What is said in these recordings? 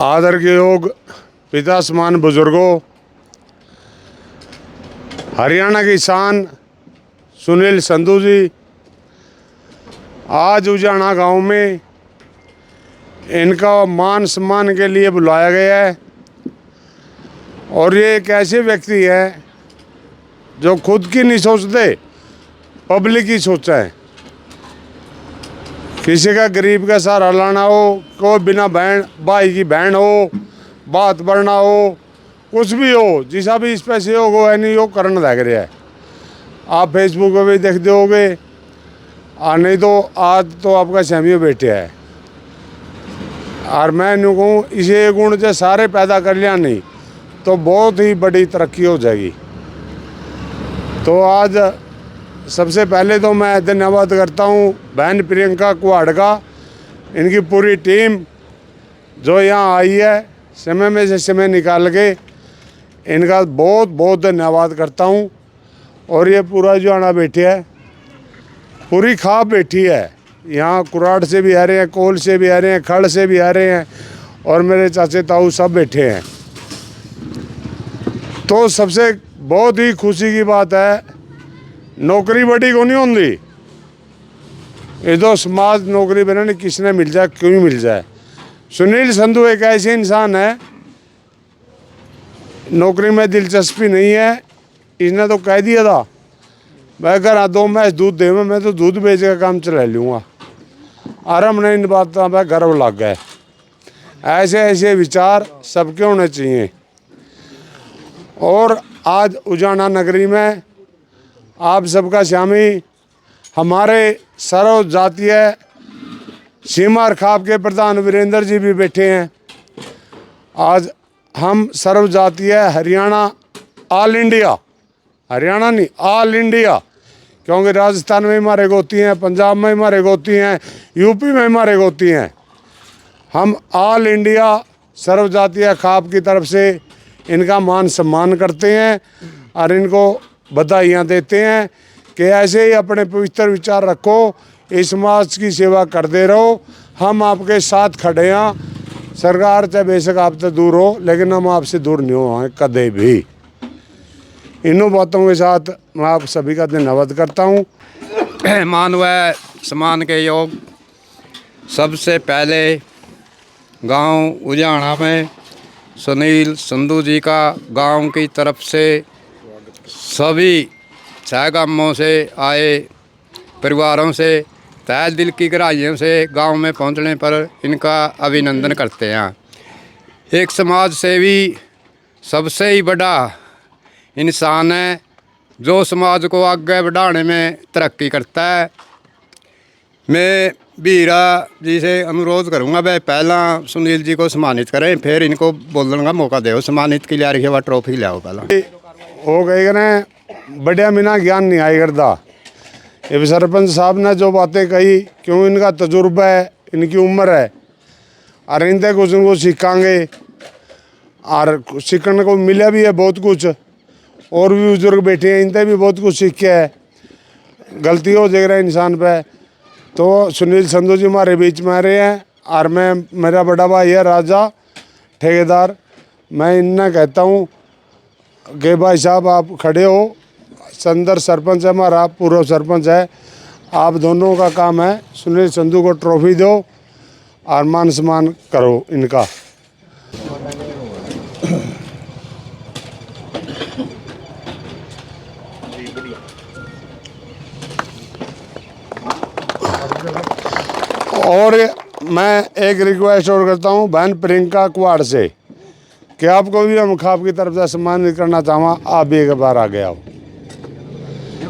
आदर के योग पिता समान बुजुर्गों, हरियाणा की शान सुनील संधू जी आज उजाना गांव में इनका मान सम्मान के लिए बुलाया गया है। और ये एक ऐसे व्यक्ति हैं जो खुद की नहीं सोचते, पब्लिक की सोचा है। किसी का गरीब का सहारा लाना हो, कोई बिना बहन भाई की बहन हो, बात बढ़ना हो, कुछ भी हो, जिसा भी इस पैसे हो है नहीं, वो करना लग रहा है। आप फेसबुक पे भी देखते होगे। नहीं तो आज तो आपका सहमी बैठे है। और मैं यूँ कहूँ, इसे गुण जो सारे पैदा कर लिया नहीं तो बहुत ही बड़ी तरक्की हो जाएगी। तो आज सबसे पहले तो मैं धन्यवाद करता हूँ बहन प्रियंका कुहाड़ का, इनकी पूरी टीम जो यहाँ आई है, समय में से समय निकाल के इनका बहुत बहुत धन्यवाद करता हूँ। और ये पूरा जो आना बैठे है, पूरी खाप बैठी है। यहाँ कुराड़ से भी आ रहे हैं, कोल से भी आ रहे हैं, खड़ से भी आ रहे हैं, और मेरे चाचे ताऊ सब बैठे हैं। तो सबसे बहुत ही खुशी की बात है, नौकरी बड़ी को नहीं होती, ये तो समाज नौकरी बनाने किसने मिल जाए, क्यों ही मिल जाए। सुनील संधू एक ऐसे इंसान है, नौकरी में दिलचस्पी नहीं है। इसने तो कह दिया था, मैं घर 2 मैच दूध दे, मैं तो दूध बेच का काम चला लूँगा। आराम नहीं इन बात पर गर्व लग गए। ऐसे ऐसे विचार सबके होने चाहिए। और आज उजाना नगरी में आप सबका शामिल हमारे सर्व जातीय सीमा और खाप के प्रधान वीरेंद्र जी भी बैठे हैं। आज हम सर्व जातीय हरियाणा ऑल इंडिया, हरियाणा नहीं ऑल इंडिया, क्योंकि राजस्थान में हमारे गोती हैं, पंजाब में हमारे गोती हैं, यूपी में हमारे गोती हैं। हम ऑल इंडिया सर्व जातीय खाप की तरफ से इनका मान सम्मान करते हैं और इनको बधाइयाँ देते हैं कि ऐसे ही अपने पवित्र विचार रखो, इस समाज की सेवा करते रहो। हम आपके साथ खड़े हैं। सरकार चाहे बेशक आपसे दूर हो, लेकिन हम आपसे दूर नहीं हो कदे भी। इन्हों बातों के साथ मैं आप सभी का धन्यवाद करता हूँ। मान व सम्मान के योग सबसे पहले गांव उजाना में सुनील संधू जी का गांव की तरफ से सभी 6 गांवों से आए परिवारों से तहे दिल की गहराइयों से गांव में पहुंचने पर इनका अभिनंदन करते हैं। एक समाज सेवी सबसे ही बड़ा इंसान है जो समाज को आगे बढ़ाने में तरक्की करता है। मैं बीरा जी से अनुरोध करूंगा भाई पहला सुनील जी को सम्मानित करें, फिर इनको बोलने का मौका दो। सम्मानित के लिए वह ट्रॉफी ले आओ। पहला हो गए ना, बढ़िया बिना ज्ञान नहीं आई करता। ये सरपंच साहब ने जो बातें कही, क्यों इनका तजुर्बा है, इनकी उम्र है, और इनसे कुछ इनको सीखेंगे और सीखने को मिला भी है बहुत कुछ। और भी बुजुर्ग बैठे हैं, इनसे भी बहुत कुछ सीखे है। गलती हो जाएगा इंसान पे। तो सुनील संधू जी हमारे बीच में आ रहे हैं, और मैं, मेरा बड़ा भाई है राजा ठेकेदार, मैं इन्हें कहता हूँ कि भाई साहब आप खड़े हो। संदर सरपंच है हमारा, पूर्व सरपंच है, आप दोनों का काम है सुनील संधू को ट्रॉफी दो और मान सम्मान करो इनका। और मैं एक रिक्वेस्ट और करता हूँ बहन प्रियंका कुहाड़ से कि आपको भी हम खाप की तरफ से सम्मानित करना चाहूँगा। आप भी एक बार आ गया हो।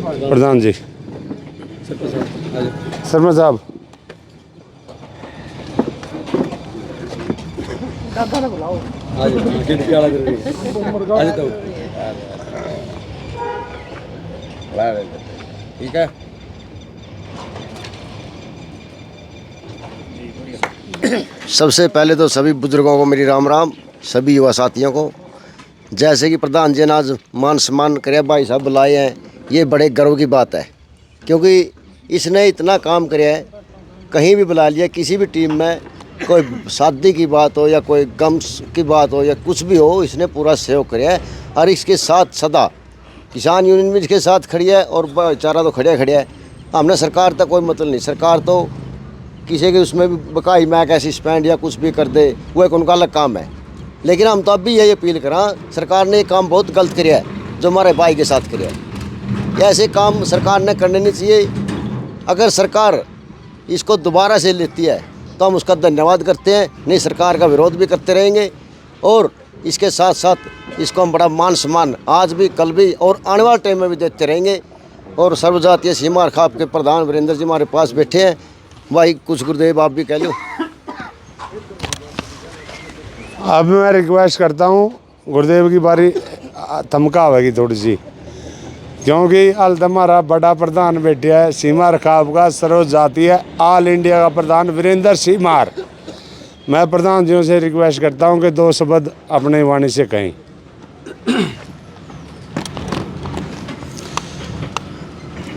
प्रधान जी, सरपंच साहब, ठीक है। सबसे पहले तो सभी बुजुर्गों को मेरी राम राम, सभी युवा साथियों को। जैसे कि प्रधान जी ने आज मान सम्मान करे, भाई साहब बुलाए हैं, ये बड़े गर्व की बात है, क्योंकि इसने इतना काम कराया है। कहीं भी बुला लिया, किसी भी टीम में कोई शादी की बात हो या कोई गम की बात हो या कुछ भी हो, इसने पूरा सहयोग किया है। और इसके साथ सदा किसान यूनियन भी इसके साथ खड़ी है और भाईचारा तो खड़िया खड़िया है। हमने सरकार तक कोई मतलब नहीं, सरकार तो किसी के उसमें भी बकाई मैक ऐसी स्पेंड या कुछ भी कर दे, वो एक उनका अलग काम है। लेकिन हम तो अब भी यही अपील करें, सरकार ने ये काम बहुत गलत किया है जो हमारे भाई के साथ किया है। ऐसे काम सरकार ने करने नहीं चाहिए। अगर सरकार इसको दोबारा से लेती है तो हम उसका धन्यवाद करते हैं, नहीं सरकार का विरोध भी करते रहेंगे। और इसके साथ साथ इसको हम बड़ा मान सम्मान आज भी, कल भी और आने वाले टाइम में भी देते रहेंगे। और सर्वजातीय सीमा खाप के प्रधान वीरेंद्र जी हमारे पास बैठे हैं। भाई कुछ गुरुदेव आप भी कह लो। अब मैं रिक्वेस्ट करता हूँ, गुरुदेव की बारी थमका होगी थोड़ी सी, क्योंकि हाल तो हमारा बड़ा प्रधान बैठा है सीमा रखाव का सर्व जातीय ऑल इंडिया का प्रधान वीरेंद्र सीमार। मैं प्रधान जियों से रिक्वेस्ट करता हूं कि 2 शब्द अपने वाणी से कहें।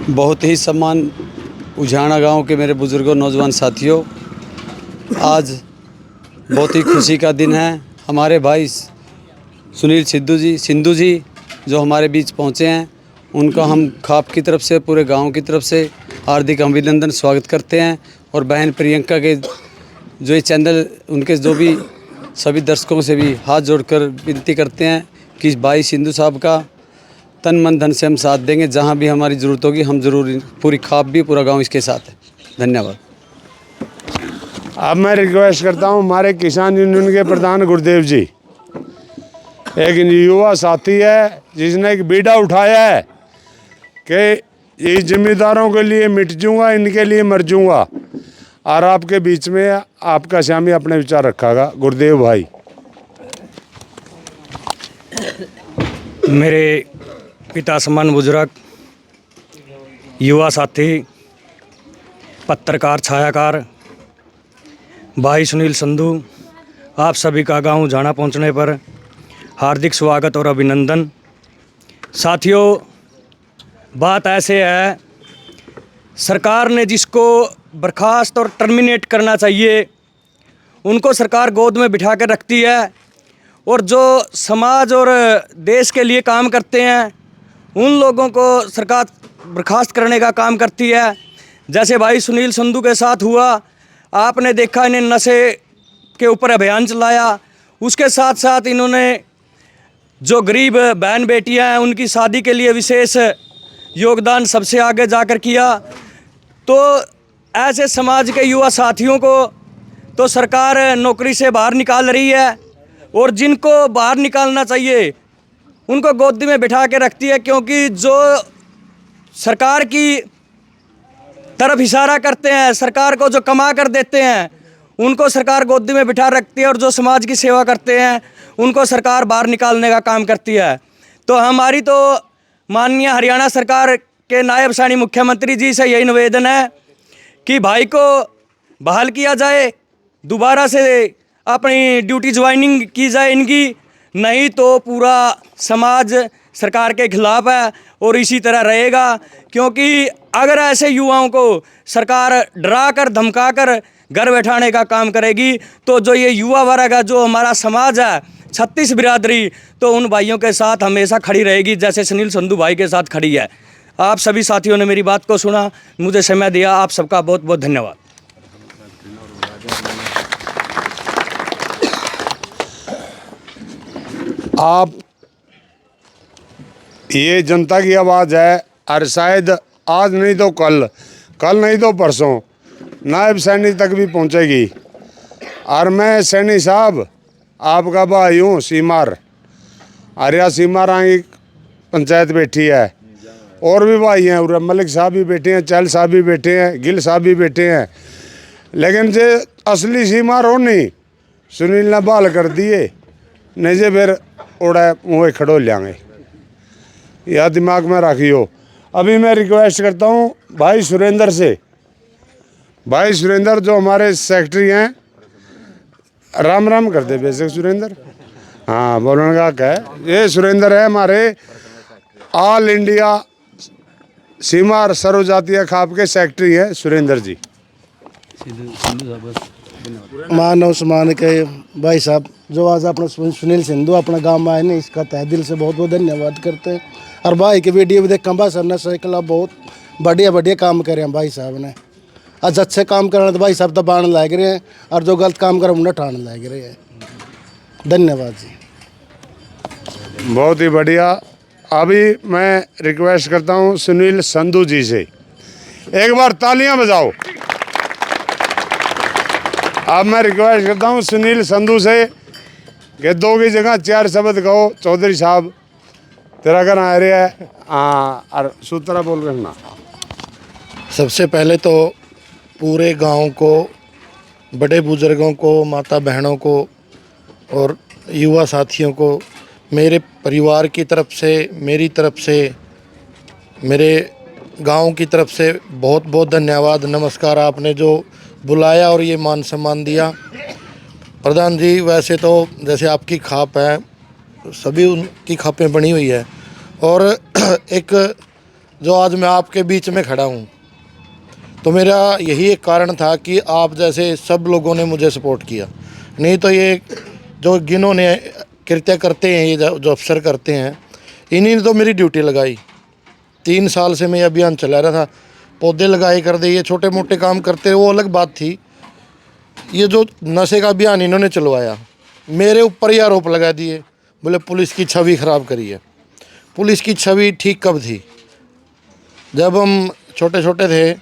बहुत ही सम्मान उजाना गांव के मेरे बुजुर्गों, नौजवान साथियों, आज बहुत ही खुशी का दिन है। हमारे भाई सुनील सिंधु जी जो हमारे बीच पहुंचे हैं, उनका हम खाप की तरफ से, पूरे गांव की तरफ से हार्दिक अभिनंदन स्वागत करते हैं। और बहन प्रियंका के जो ये चैनल, उनके जो भी सभी दर्शकों से भी हाथ जोड़कर विनती करते हैं कि भाई सिंधु साहब का तन मन धन से हम साथ देंगे। जहां भी हमारी ज़रूरत होगी हम ज़रूर, पूरी खाप भी, पूरा गांव इसके साथ है। धन्यवाद। अब मैं रिक्वेस्ट करता हूं हमारे किसान यूनियन के प्रधान गुरुदेव जी, एक युवा साथी है जिसने एक बीड़ा उठाया है कि ये जिम्मेदारों के लिए मिट जाऊंगा, इनके लिए मर जाऊंगा। और आपके बीच में आपका शामी अपने विचार रखागा। गुरुदेव भाई। मेरे पिता समान बुजुर्ग, युवा साथी, पत्रकार, छायाकार भाई सुनील संधू, आप सभी का गांव जाना पहुंचने पर हार्दिक स्वागत और अभिनंदन। साथियों, बात ऐसे है, सरकार ने जिसको बर्खास्त और टर्मिनेट करना चाहिए उनको सरकार गोद में बिठा कर रखती है, और जो समाज और देश के लिए काम करते हैं उन लोगों को सरकार बर्खास्त करने का काम करती है। जैसे भाई सुनील संधू के साथ हुआ, आपने देखा इन्हें नशे के ऊपर अभियान चलाया। उसके साथ साथ इन्होंने जो गरीब बहन बेटियां हैं उनकी शादी के लिए विशेष योगदान सबसे आगे जाकर किया। तो ऐसे समाज के युवा साथियों को तो सरकार नौकरी से बाहर निकाल रही है, और जिनको बाहर निकालना चाहिए उनको गोदी में बिठा के रखती है, क्योंकि जो सरकार की तरफ इशारा करते हैं, सरकार को जो कमा कर देते हैं, उनको सरकार गोदी में बिठा रखती है, और जो समाज की सेवा करते हैं उनको सरकार बाहर निकालने का काम करती है। तो हमारी तो माननीय हरियाणा सरकार के नायब सानी मुख्यमंत्री जी से यही निवेदन है कि भाई को बहाल किया जाए, दोबारा से अपनी ड्यूटी ज्वाइनिंग की जाए इनकी, नहीं तो पूरा समाज सरकार के खिलाफ है और इसी तरह रहेगा। क्योंकि अगर ऐसे युवाओं को सरकार डरा कर धमका कर घर बैठाने का काम करेगी तो जो ये युवा वर्ग है, जो हमारा समाज है, 36 बिरादरी, तो उन भाइयों के साथ हमेशा खड़ी रहेगी जैसे सुनील संधू भाई के साथ खड़ी है। आप सभी साथियों ने मेरी बात को सुना, मुझे समय दिया, आप सबका बहुत बहुत धन्यवाद। आप ये जनता की आवाज़ है, और शायद आज नहीं तो कल, कल नहीं तो परसों नायब सैनी तक भी पहुंचेगी। और मैं सैनी साहब आपका भाई हूँ सीमार, आर्या सीमार आगे पंचायत बैठी है, और भी भाई हैं, और मलिक साहब भी बैठे हैं, चहल साहब भी बैठे हैं, गिल साहब भी बैठे हैं। लेकिन जे असली सीमार हो नहीं, सुनील ने बहाल कर दिए, नहीं जे फिर उड़ा मुँह खड़ो लेंगे, यह दिमाग में रखियो। अभी मैं रिक्वेस्ट करता हूँ भाई सुरेंद्र से, भाई सुरेंद्र जो हमारे सेक्रेटरी हैं, राम राम कर दे बेशक सुरेंद्र, हाँ बोलने का क्या है। ये सुरेंद्र है हमारे ऑल इंडिया सीमा सर्व जातीय खाप के सेक्रेटरी हैं सुरेंद्र जी। धन्यवाद। मान और सम्मान के भाई साहब जो आज अपना सुनील सिंधु अपना गांव में आए ने, इसका तहे दिल से बहुत बहुत धन्यवाद करते हैं। और भाई की वीडियो भी देख भाई साहब ने साइकिल बहुत बढ़िया बढ़िया काम करे हैं भाई साहब ने। आज अच्छे काम करना तो भाई साहब दबाने लग रहे हैं, और जो गलत काम करे उन्हें ठाने लग रहे हैं। धन्यवाद जी। बहुत ही बढ़िया। अभी मैं रिक्वेस्ट करता हूँ सुनील संधू जी से, एक बार तालियां बजाओ। अब मैं रिक्वेस्ट करता हूँ सुनील संधू से कि 2 की जगह 4 शब्द कहो। चौधरी साहब तेरा घर आ रहा है, हाँ, और सूत्रा बोल रहे। सबसे पहले तो पूरे गांव को, बड़े बुजुर्गों को, माता बहनों को और युवा साथियों को मेरे परिवार की तरफ से, मेरी तरफ से, मेरे गांव की तरफ से बहुत बहुत धन्यवाद, नमस्कार। आपने जो बुलाया और ये मान सम्मान दिया। प्रधान जी, वैसे तो जैसे आपकी खाप है, सभी उनकी खापें बनी हुई है, और एक जो आज मैं आपके बीच में खड़ा हूँ, तो मेरा यही एक कारण था कि आप जैसे सब लोगों ने मुझे सपोर्ट किया। नहीं तो ये जो जिन्होंने कृत्य करते हैं, ये जो अफसर करते हैं, इन्हीं ने तो मेरी ड्यूटी लगाई। 3 साल से मैं ये अभियान चला रहा था, पौधे लगाए कर दे, ये छोटे मोटे काम करते, वो अलग बात थी। ये जो नशे का अभियान इन्होंने चलवाया, मेरे ऊपर ही आरोप लगा दिए, बोले पुलिस की छवि ख़राब करी है। पुलिस की छवि ठीक कब थी? जब हम छोटे छोटे थे,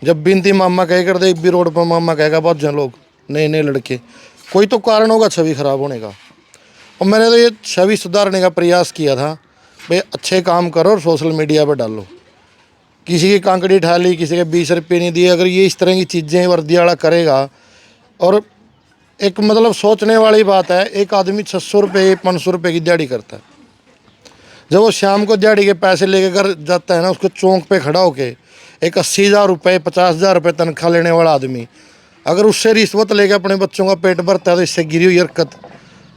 जब बिनती मामा कह कर दे, भी रोड पर मामा कहेगा बहुत जन लोग, नए नए लड़के, कोई तो कारण होगा छवि ख़राब होने का। और मैंने तो ये छवि सुधारने का प्रयास किया था, भाई अच्छे काम करो और सोशल मीडिया पर डालो। किसी की कांकड़ी उठा ली, किसी के 20 रुपये नहीं दिए, अगर ये इस तरह की चीज़ें वर्दी वाला करेगा। और एक मतलब सोचने वाली बात है, एक आदमी 600 रुपये 500 रुपये की दिहाड़ी करता है। जब वो शाम को दिहाड़ी के पैसे लेके घर जाता है ना, उसको चौंक पे खड़ा होके एक 80,000 रुपये 50,000 रुपये तनख्वाह लेने वाला आदमी अगर उससे रिश्वत लेके अपने बच्चों का पेट भरता है, तो इससे गिरी हुई हरकत,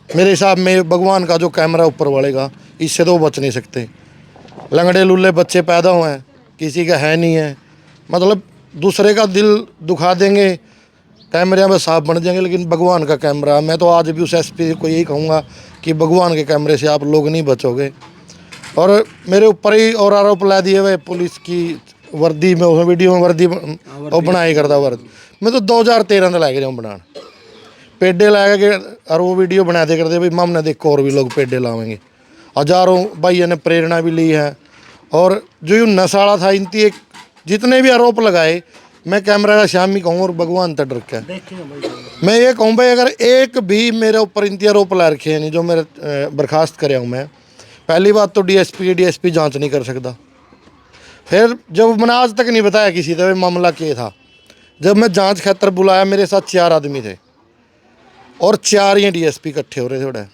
मेरे हिसाब में भगवान का जो कैमरा ऊपर वालेगा, इससे तो वो बच नहीं सकते। लंगड़े लुल्ले बच्चे पैदा हुए हैं, किसी का है नहीं है, मतलब दूसरे का दिल दुखा देंगे, कैमरे में साफ बन जाएंगे, लेकिन भगवान का कैमरा। मैं तो आज भी उस एसपी को यही कहूँगा कि भगवान के कैमरे से आप लोग नहीं बचोगे। और मेरे ऊपर ही और आरोप ला दिए हुए पुलिस की वर्दी में, उस वीडियो में वर्दी और बनाई करता वर्दी। मैं तो 2013 में लग रहा हूँ बनाने, पेडे ला के, और वो वीडियो बना दे करते भाई मम ने देखो और भी लोग पेडे लावेंगे। हजारों भाइयों ने प्रेरणा भी ली है। और जो ये नशाला था, इनकी एक जितने भी आरोप लगाए, मैं कैमरा का शाम ही कहूँ और भगवान तक रखा है। मैं ये कहूँ भाई, अगर एक भी मेरे ऊपर इनके आरोप ला रखे हैं नहीं, जो मेरे बर्खास्त करे हूँ मैं, पहली बात तो डीएसपी जांच नहीं कर सकता। फिर जब मैंने आज तक नहीं बताया किसी तरह मामला क्या था, जब मैं जांच खातर बुलाया, मेरे साथ 4 आदमी थे और 4 ही डीएसपी इकट्ठे हो रहे थे। थोड़ा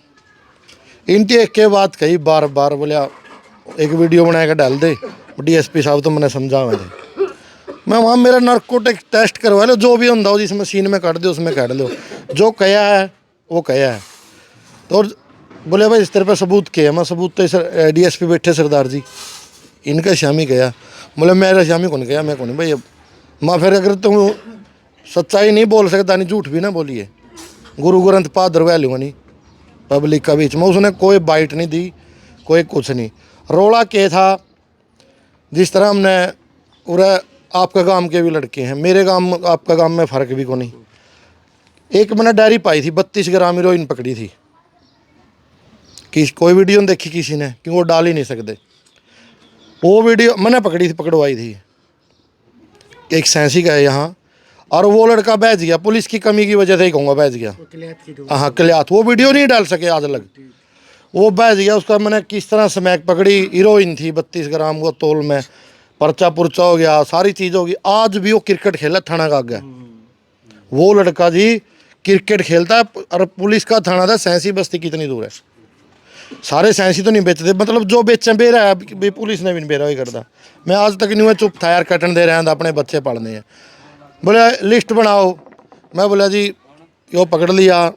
इनकी एक के बात कही बार बार, बोलिया एक वीडियो बना कर डाल दे, डीएसपी साहब तो मैंने समझावे थे। मैं वहाँ मेरा नार्कोटिक टेस्ट करवा लो, जो भी होता हो जिस मशीन में काट दो उसमें काट लो, जो कया है वो कया है। तो बोले भाई इस तरह पर सबूत क्या है? मैं सबूत तो डीएसपी बैठे सरदार जी, इनका शामी गया। बोले मेरा शामी कौन गया, मैं कौन भाई। मैं फिर अगर तुम सच्चाई नहीं बोल सकता, नहीं झूठ भी ना बोलिए, गुरु ग्रंथ पाद दरवा लूँगा नहीं पब्लिक का बीच में। उसने कोई बाइट नहीं दी, कोई कुछ नहीं। रोड़ा के था, जिस तरह हमने पूरा आपका गांव के भी लड़के हैं, मेरे गांव आपका गांव में फ़र्क भी को नहीं। एक मैंने डायरी पाई थी, 32 ग्राम हीरोइन पकड़ी थी। कोई वीडियो नहीं देखी किसी ने, क्योंकि वो डाल ही नहीं सकते। वो वीडियो मैंने पकड़ी थी, पकड़वाई थी, एक सैंसी का है यहाँ, और वो लड़का बच गया, पुलिस की कमी की वजह से ही कहूँगा बच गया। हाँ कलियात, वो वीडियो नहीं डाल सके आज लग, वो बच गया। उसका मैंने किस तरह स्मैक पकड़ी, हीरोइन थी 32 ग्राम को तोल में, पर्चा पुर्चा हो गया, सारी चीज़ होगी। आज भी वो क्रिकेट खेला थाना का आगे, वो लड़का जी क्रिकेट खेलता है, और पुलिस का थाना था सैंसी बस्ती कितनी दूर है। सारे सैंसी तो नहीं बेचते, मतलब जो बेचें बेरा है, भी पुलिस ने भी नहीं बेरा ही करता। मैं आज तक नहीं हुआ, चुप था यार, कटन दे रहे हैं, अपने बच्चे पालने हैं। बोले लिस्ट बनाओ, मैं बोला जी यो पकड़ लिया।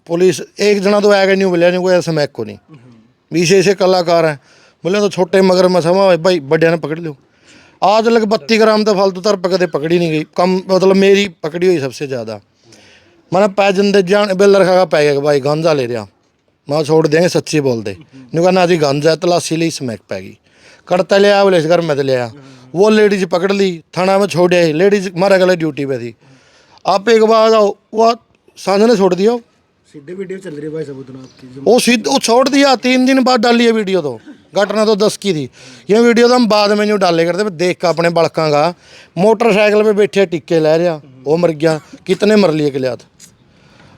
पुलिस एक जना तो आएगा नहीं, बोलिया नहीं कोई स्मैक को नहीं, 20 ऐसे कलाकार हैं। बोले तो छोटे मगर मसमा भाई बढ़िया ने पकड़ लो। आज लग 32 ग्राम तो फालतू तर पकड़े पकड़ी नहीं गई, कम मतलब मेरी पकड़ी हुई सबसे ज़्यादा। मैंने पै जंदे जान बिल रखा पै गया भाई गांजा ले रहा, मैं छोड़ देंगे सच्ची बोल दे, नहीं कहना जी गांजा है, तलाशी ली स्मैक पै गई, कड़ता ले आया बोले इस घर में तो ले आया, वो लेडीज पकड़ ली, थाना में छोड़ आई, लेडीज मारा गला ड्यूटी पे थी। आप एक बार आओ वो सांझ ने छोड़ दिया, सीधे वीडियो चल रही है भाई साहब उतना आपकी वो सीधे वो छोड़ दिया, 3 दिन बाद डाली है वीडियो, तो घटना तो 10 की थी, ये वीडियो तो हम बाद में नहीं डाले करते, देख का अपने बड़का का मोटरसाइकिल पे बैठे टिक्के ले रहा, वो मर गया, कितने मर लिए के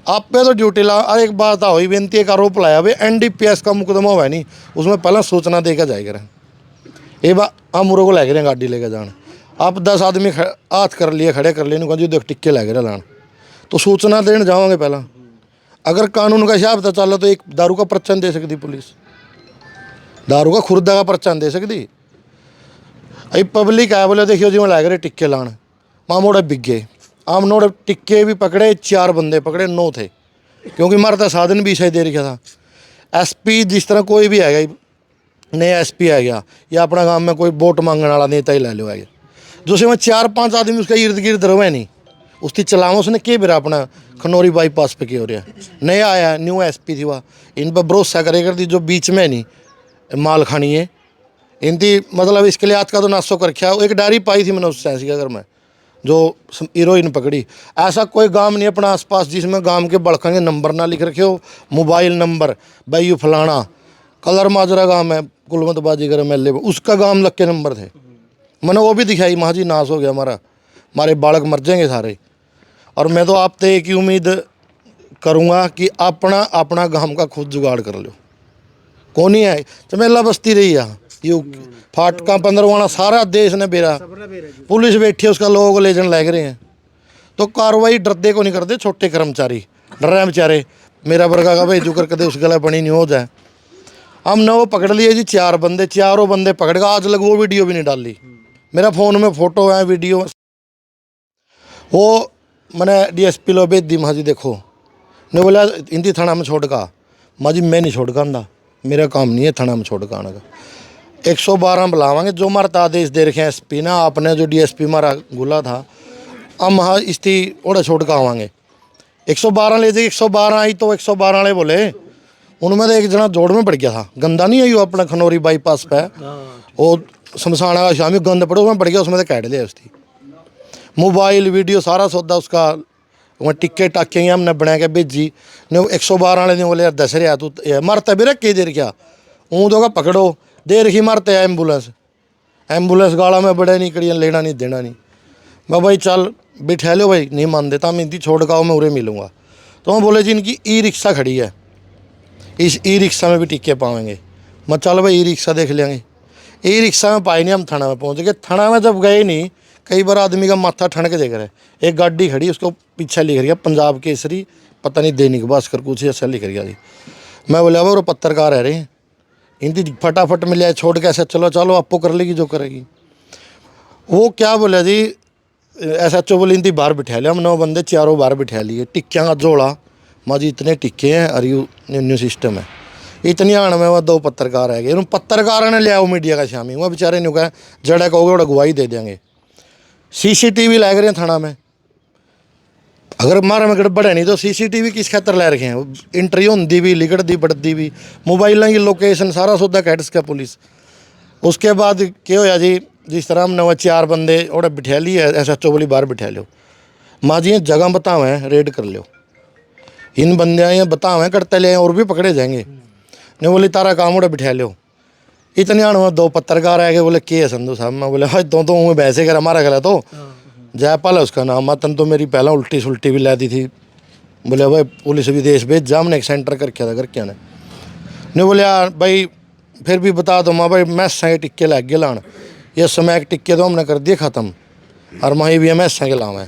आप पे तो ड्यूटी ला। और एक बात आ हुई बेनती एक आरोप लाया भाई NDPS का मुकदमा हुआ है नहीं, उसमें पहले सूचना देकर जाएगा, ये बात हम मुरे को लै गए गाड़ी लेकर जान, आप 10 आदमी हाथ कर लिए खड़े कर लिए, कहा जी देख टिक्के लै गए लान, तो सूचना देने जाओगे पहला, अगर कानून का हिसाब तो चलो तो एक दारू का पर्चा दे सकती पुलिस, दारू का खुर्दा का पर्चा दे सकती, अभी पब्लिक है बोले देखियो जी मैं लै गए टिक्के लान, माँ मोड़े बिक गए, आम नोड़े टिक्के भी पकड़े, 4 बंदे पकड़े, 9 थे, क्योंकि हमारा तो साधन भी सही दे रखा था। SP जिस तरह कोई भी है नया SP आ गया या अपना गांव में कोई वोट मांगने वाला नेता ही ले लो है, जो से 4-5 आदमी उसका इर्द गिर्द रहे नहीं, उसकी चलावा उसने के बेरा अपना खनौरी बाईपास पे क्या हो रहा नया आया न्यू SP थी वह, इन पर भरोसा करे करती जो बीच में नहीं माल खानी है इनकी, मतलब इसके लिए आज का तो नाशो कर रखा। एक डायरी पाई थी मैंने उस साइंस के अगर मैं जो हीरोइन पकड़ी, ऐसा कोई गांव नहीं अपना आसपास जिसमें गांव के बड़का के नंबर ना लिख रखे हो, मोबाइल नंबर भाई यू फलाना कलर माजरा गांव है कुलमत बाजीगर MLA उसका गांव लग के नंबर थे, मैंने वो भी दिखाई, महाजी नाश हो गया हमारे बालक मर जाएंगे सारे। और मैं तो आपसे एक ही उम्मीद करूँगा कि अपना अपना गांव का खुद जुगाड़ कर लो, कौन ही है चमेला बस्ती रही है यू फाटका 15वाना सारा देश ने बेरा, पुलिस बैठी है उसका लोगों को ले जाने लग रहे हैं, तो कार्रवाई डरते को नहीं करते, छोटे कर्मचारी डर रहे हैं बेचारे, मेरा वर्गा का भाई जुकर कदे उस गला बनी नहीं हो जाए। हमने वो पकड़ लिए जी 4 बंदे, चारों बंदे पकड़ गए, आज लग वो वीडियो भी नहीं डाली, मेरा फ़ोन में फ़ोटो है वीडियो, वो मैंने DSP लो भेज दी, माँ जी देखो, ने बोला हिंदी थाना में छोड़ का, माँ जी मैं नहीं छोड़ का आंदा, मेरा काम नहीं है थाना में छोड़ का आने का, 112 बुलावांगे जो हमारा आदेश दे रखे हैं SP ना, आपने जो DSP हमारा गुला था हम हाँ इसकी ओढ़ा छोड़ का आवांगे, 112 ले जाइए, 112 आई तो 112 वाले बोले, उनमें तो एक जना जोड़ में पड़ गया था, गंदा नहीं आई वो अपना खनौरी बाईपास पे, वो शमशाना का शामी गंद पड़े उसमें पड़ गया, उसमें तो कैट लिया उसकी मोबाइल वीडियो सारा सौदा उसका, वहाँ टिक्के टाके हमने बना के भेजी ने, 112 वाले ने बोले यार दस रहा तू मरता भी रख के दे रखा, ऊँ तो पकड़ो दे रखी मरते एम्बुलेंस गाला में बड़े नहीं कड़ियाँ लेना नहीं देना नहीं, मैं भाई चल बिठा लो भाई, नहीं मान देता मैं इनकी छोड़ का मैं उरे मिलूँगा, तो मैं बोले जी इनकी E-रिक्शा खड़ी है, इस E-रिक्शा में भी टिक्के पाएंगे, मैं चल भाई E-रिक्शा देख लेंगे, E-रिक्शा में पाए नहीं, हम थाना में पहुँच गए, थाना में जब गए नहीं कई बार आदमी का माथा ठंड के देख रहा है, एक गाड़ी खड़ी उसको पीछे लिख रही है पंजाब केसरी पता नहीं दैनिक भास्कर कुछ ऐसा लिख रही है, मैं बोला वो पत्रकार रह रहे हैं इनकी फटाफट मिले छोड़ के ऐसा चलो चलो आपको कर लेगी जो करेगी, वो क्या बोला जी SHO बोले इनकी बाहर बिठा लिया, हम 9 बंदे चारों बाहर बिठा लिए, टिक्कियाँ का जोड़ा, माँ जी इतने टिक्के हैं और यू न्यू सिस्टम है, इतनी आने में वह 2 पत्रकार रह गए, उन पत्रकारों ने लिया वो मीडिया का शामी, वह बेचारे ने कहा जड़ा कहोगे वो गवाही दे देंगे, CCTV लग रहे हैं थाना में, अगर हमारे में गड़बड़ है नहीं तो CCTV किस खातर लै रखे हैं, इंट्री होती भी लिगड़ती बढ़ती भी, मोबाइलों की लोकेशन सारा सौदा कैट इसका पुलिस। उसके बाद क्या होया जी जिस तरह हमने 4 बंदे और बिठा लिए SHO बोली बाहर बिठा लो, माँ जी जगह बतावें रेड कर लो, इन बंदे ये बतावें करते ले और भी पकड़े जाएंगे, नहीं बोली तारा काम उड़ा बिठा लो, इतने आने 2 पत्रकार आ गए, बोले के है संधू साहब, मैं बोले हाँ तो वैसे कर हमारा गला तो जयपाल है उसका नाम, तन तो मेरी पहला उल्टी सुल्टी भी ला दी थी, बोले भाई पुलिस विदेश भेज जा, हमने एक सेंटर कर क्या था कर क्या ने, नहीं बोले यार भाई फिर भी बता दो माँ भाई मैसा के टिक्के लग गए लान, ये समय के टिक्के तो हमने कर दिए ख़त्म, और माही भी मैसा के लाम है,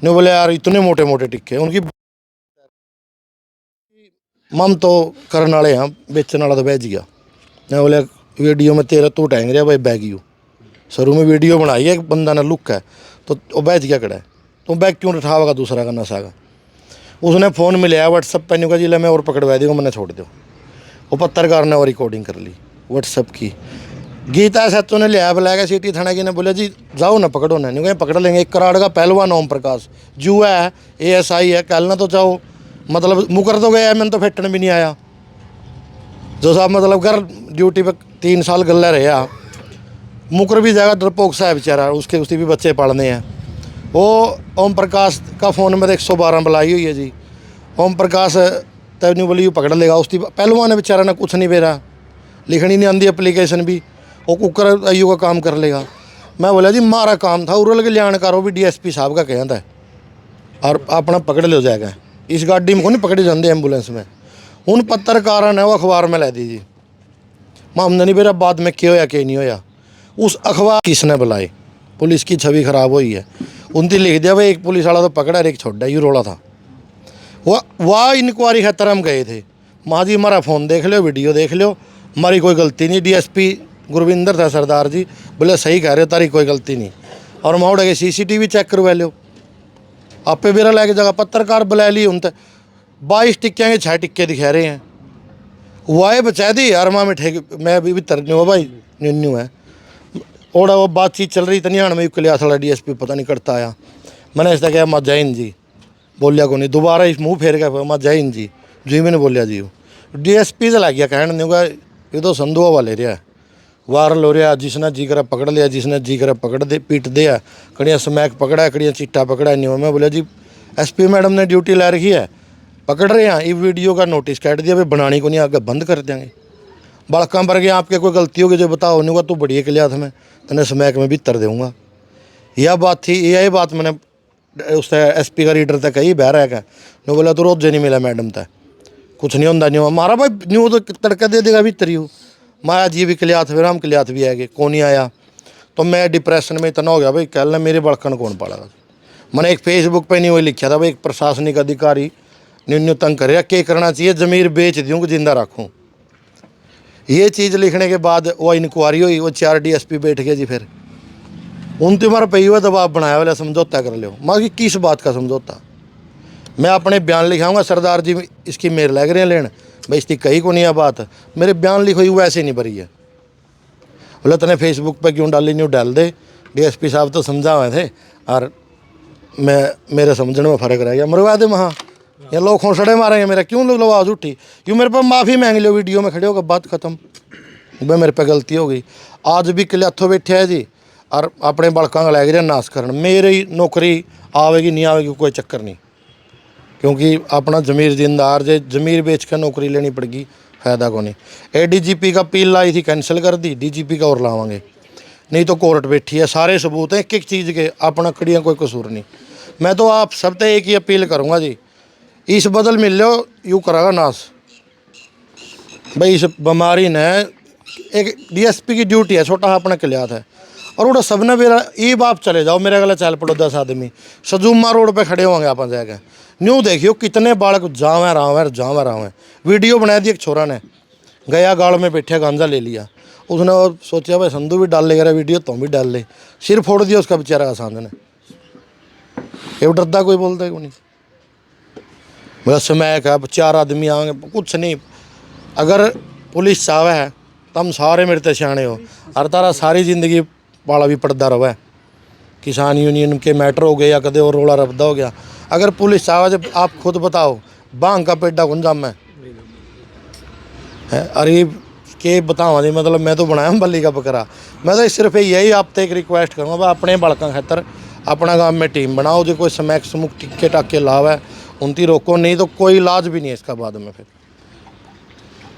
नहीं बोले यार इतने मोटे मोटे टिक्के उनकी मम तो करने वाले हैं बेचने वाला तो बेच गया, मैं बोले वीडियो में तेरा तू टैंग रहा भाई बैग यू शुरू में वीडियो बनाई है, एक बंदा ने लुक है तो वो बैच गया कड़ा है, तो बैग क्यों उठावेगा दूसरा का नशा का, उसने फ़ोन में लिया WhatsApp पे नहीं कहा जी मैं और पकड़वा दूँगा मैंने छोड़ दो, वो पत्रकार ने और रिकॉर्डिंग कर ली WhatsApp की, गीता SHO ने लिया बुला के सिटी थाना की ने बोला जी जाओ ना पकड़ो ना, नहीं कहीं पकड़ लेंगे। 1 करोड़ का पहलवान ओम प्रकाश जुआ है, ASI है, कल ना तो जाओ मतलब मुकर तो गया, मैंने तो फेटन भी नहीं आया। जो साहब मतलब घर ड्यूटी पे 3 साल गल्ला रहा, मुकर भी जाएगा, डरपोक सा है बेचारा, उसके भी बच्चे पढ़ने हैं। वो ओम प्रकाश का फ़ोन में 112 बुलाई हुई है जी। ओम प्रकाश तैनू बोली पकड़ लेगा, उसकी पहलवान है बेचारा ने कुछ नहीं बेरा, लिखनी नहीं आती एप्लीकेशन भी, वो कुकर आईओ का काम कर लेगा। मैं बोला जी मारा काम था उरल के लियान करो भी DSP साहब का कहता है और अपना पकड़ लो जाएगा। इस गाड़ी में को नहीं पकड़े जाते एम्बुलेंस में। उन पत्रकारों ने वो अखबार में लै दी जी, मामला नहीं मेरा बाद में क्या होया क्या नहीं होया। उस अखबार किसने बुलाई, पुलिस की छवि खराब हुई है। उनती लिख दिया भाई एक पुलिस वाला तो पकड़ा, एक छोड़ा, ये रोला था। वह इंक्वायरी खातर हम गए थे। माँ जी हमारा फ़ोन देख लो, वीडियो देख लो, हमारी कोई गलती नहीं। DSP गुरविंदर था सरदार जी, बोले सही कह रहे हो, तारी कोई गलती नहीं। और मैं उड़ के CCTV चेक करवा लो, आपे मेरा लैके जगह पत्रकार बुला ली। उन 22 टिक्कियाँ के 6 टिक्के दिखा रहे हैं। वाए बचा दी यार माँ मिठे, मैं भी तरनी हुआ भाई न्यू है। ओड़ा वो बातचीत चल रही तनियाण में कलिया थोड़ा DSP पता नहीं करता आया। मैंने ऐसा कहा माँ जैन जी, बोलिया को नहीं, दोबारा इस मुँह फेर गया माँ जैन जी मैंने बोलिया जी। वो DSP से लग गया कहने नहीं होगा ये तो संधुआ वाले रहा है, वायरल हो रहा, जिसने जी करा पकड़ लिया, जिसने जी करा पकड़ दे पीट दिया, कड़ियाँ स्मैक पकड़ा है, कड़ियाँ चिट्टा पकड़ा नहीं हुआ। मैं बोला जी SP मैडम ने ड्यूटी ला रखी है, पकड़ रहे हैं, ये वीडियो का नोटिस काट दिया, भाई बनानी को नहीं, आगे बंद कर देंगे। बड़का पर गया आपके कोई गलती होगी जो बताओ, नहीं हुआ तो बढ़िया के लिया था मैं तेने स्मैक में भीतर दूँगा। यह बात थी, यही बात मैंने उस SP का रीडर तक कही बह रहा है। नहीं बोला तो रोज नहीं मिला मैडम तक, कुछ नहीं होता नहीं हुआ मारा भाई, न्यू तो तड़का दे देगा भीतर ही। माया जी भी कलियात फिर हम कलियात भी आएगे, कौन नहीं आया। तो मैं डिप्रेशन में इतना हो गया भाई, कल ना मेरे बड़कन कौन पालेगा। मैंने एक फेसबुक पे नहीं वही लिखा था भाई, एक प्रशासनिक अधिकारी न्यू तंग करे, क्या करना चाहिए, ज़मीर बेच दूँ कि जिंदा रखूँ। ये चीज़ लिखने के बाद वो इंक्वायरी हुई, वो 4 DSP बैठ गए जी। फिर उन तुम्हारा पे हुआ दबाव बनाया वाला समझौता कर लो। माँ की किस बात का समझौता, मैं अपने बयान लिखाऊंगा, सरदार जी इसकी मेर लग रहे हैं लेन भाई, इसकी कहीं को नहीं है बात, मेरे बयान लिखो हुई वैसे नहीं भरी है। बोला तने फेसबुक पे क्यों डाली, न्यू डाल दे, DSP साहब तो समझा हुए थे और मेरे समझने में फ़र्क रह गया। मरवा दे वहाँ, ये लोग खोसड़े मारेंगे मेरा, क्यों लोग आवाज़ उठी, क्यों मेरे पर माफ़ी मांग लो, वीडियो में खड़े होकर बात ख़त्म, भाई मेरे पे गलती हो गई। आज भी कल्याथो बैठे है जी और अपने बड़का लैग रहे नाश करन, मेरी नौकरी आवेगी नहीं आवेगी कोई चक्कर नहीं, क्योंकि अपना ज़मीर जिंदार जे ज़मीर बेच कर नौकरी लेनी पड़ेगी, फ़ायदा को नहीं। ADGP का अपील लाई थी, कैंसिल कर दी, DGP का और लावांगे, नहीं तो कोर्ट बैठी है, सारे सबूत हैं एक चीज़ के, अपना कड़ियाँ कोई कसूर नहीं। मैं तो आप सब तक एक ही अपील करूँगा जी, इस बदल मिल लो यूँ करागा नाश भाई, इस बीमारी ने एक DSP की ड्यूटी है, छोटा अपना कलियात है। और वो सबने मेरा ये बाप चले जाओ, मेरे गला चल पड़ो 10 आदमी सजूमा रोड पे खड़े होंगे अपन जाकर, न्यू देखियो कितने बालक जावे रावें। वीडियो बनाया दी एक छोरा ने, गया गाड़ में बैठे गांजा ले लिया, उसने सोचा भाई संधू भी डाल लेगा वीडियो, तुम भी डाल ले, सिर फोड़ दिया उसका बेचारा का सांझ ने। ये डरदा कोई बोलता है को नहीं, मेरा स्मैक है, 4 आदमी आएंगे कुछ नहीं। अगर पुलिस चाहे है तुम सारे मेरे ते सियाने हो, और तारा सारी जिंदगी वाला भी पड़ता रहा है, किसान यूनियन के मैटर हो गए या कदे और रोला रबदा हो गया। अगर पुलिस चाहे जब आप खुद बताओ, बांग का पेड्डा कौन जाम है, अरे के बतावा जी, मतलब मैं तो बनाया हूँ बल्ली का बकरा। मैं तो सिर्फ यही आप तक एक रिक्वेस्ट करूँगा भाई, अपने बड़का खातर अपना गांव में टीम बनाओ, जो कोई स्मैक स्मुक टिक्के टाके लाव है उनकी रोको, नहीं तो कोई इलाज भी नहीं है इसका बाद में। फिर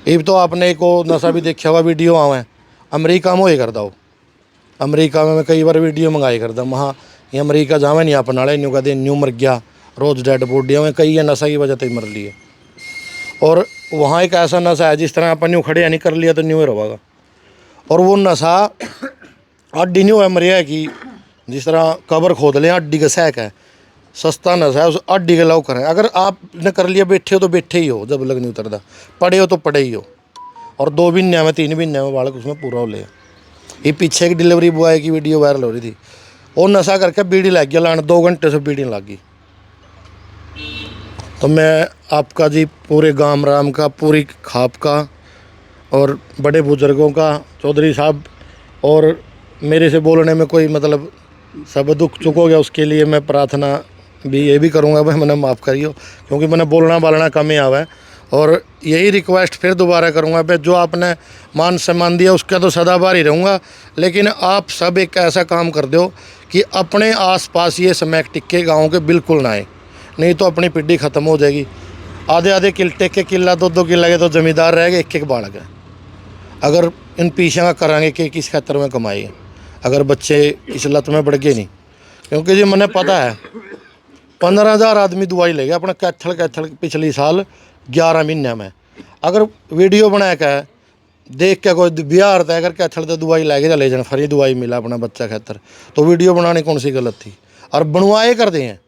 ये तो आपने को नशा भी देखा हुआ वीडियो आवे अमेरिका में, हो कर दो अमेरिका में मैं कई बार वीडियो मंगाई करता, वहाँ ये अमेरिका जावे नहीं अपन वाले, न्यू कहते न्यू मर गया, रोज़ डेड बॉडियाँ में कई नशा की वजह से मर लिए। और वहाँ एक ऐसा नशा है जिस तरह अपन न्यू खड़े नहीं कर लिया तो न्यू ही रहेगा। और वो नशा अड्डी नहीं हुआ मरिया है कि जिस तरह कबर खोद लें अड्डी का सैक है, सस्ता नशा है, उस अड्डी के लाओ करें। अगर आपने कर लिया बैठे हो तो बैठे ही हो, जब लग नहीं उतरता, पड़े हो तो पड़े ही हो। और 2 महीने में 3 महीने में बालक उसमें पूरा हो ले। ये पीछे एक डिलीवरी बॉय की वीडियो वायरल हो रही थी, वो नशा करके बीड़ी लग गया लाने, 2 घंटे से बीड़ी लग गई। तो मैं आपका जी पूरे गांव राम का, पूरी खाप का और बड़े बुजुर्गों का, चौधरी साहब और मेरे से बोलने में कोई मतलब सब दुख चुक हो गया, उसके लिए मैं प्रार्थना भी ये भी करूँगा भाई मैंने माफ़ करियो, क्योंकि मैंने बोलना बालना कम ही आवा है। और यही रिक्वेस्ट फिर दोबारा करूँगा भाई, जो आपने मान सम्मान दिया उसका तो सदाबहार ही रहूँगा, लेकिन आप सब एक ऐसा काम कर दो कि अपने आसपास ये स्मैक टिक्के गाँव के बिल्कुल ना आए, नहीं तो अपनी पीढ़ी ख़त्म हो जाएगी। आधे आधे टेके किला 2-2 किला के तो जमींदार रह गए, एक बालक है। अगर इन पीछे का कराएंगे कि किस क्षेत्र में कमाएंगे, अगर बच्चे इस लत में बढ़ गए नहीं, क्योंकि जी मैंने पता है 15,000 आदमी दवाई ले गया अपना कैथल पिछली साल 11 महीने में। अगर वीडियो बना के देख के कोई बिहार तय अगर कैथल तो दवाई लै के चले जाए, फ्री दवाई मिला अपना बच्चा खातर, तो वीडियो बनाने कौन सी गलत थी। और बनवाए करते हैं,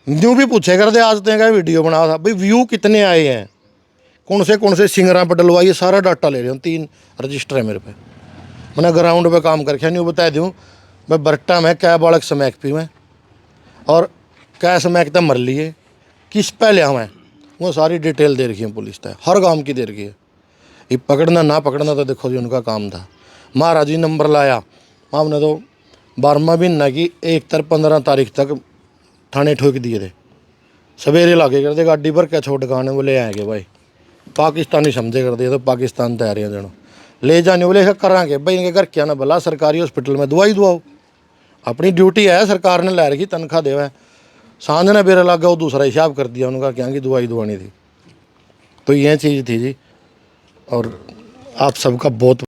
न्यू भी पूछे करते आज तक का वीडियो बना था भाई व्यू कितने आए हैं, कौन से सिंगरां पर डलवाइए, सारा डाटा ले रहे हूँ। 3 रजिस्टर है मेरे पे, मैंने ग्राउंड पे काम करके न्यू बता दूँ मैं बर्टा में क्या बालक स्मैक पी में और क्या स्मैक तक मर लिए, किस पे लिया मैं, वो सारी डिटेल दे रखी है पुलिस तय, हर गांव की दे रखी है। ये पकड़ना ना पकड़ना तो देखो जी उनका काम था। महाराज जी नंबर लाया, हमने तो 12वां महीना की 1 तारीख तक थाने ठोक दिए थे। सवेरे लागे करते गाड़ी भर के छोड़ दुकान वो ले आएंगे भाई, पाकिस्तानी समझे कर दिए तो पाकिस्तान तैयारियाँ देना ले जाने बोले ऐसा करांगे भाई, इनके घर क्या ना भला सरकारी हॉस्पिटल में दवाई दुआओ, अपनी ड्यूटी है, सरकार ने ला रखी तनख्वाह देवा है। सांझ ने बेरा लगा वो दूसरा हिसाब कर दिया उनका, क्या कि दवाई दुआनी थी। तो यह चीज़ थी जी, और आप सबका बहुत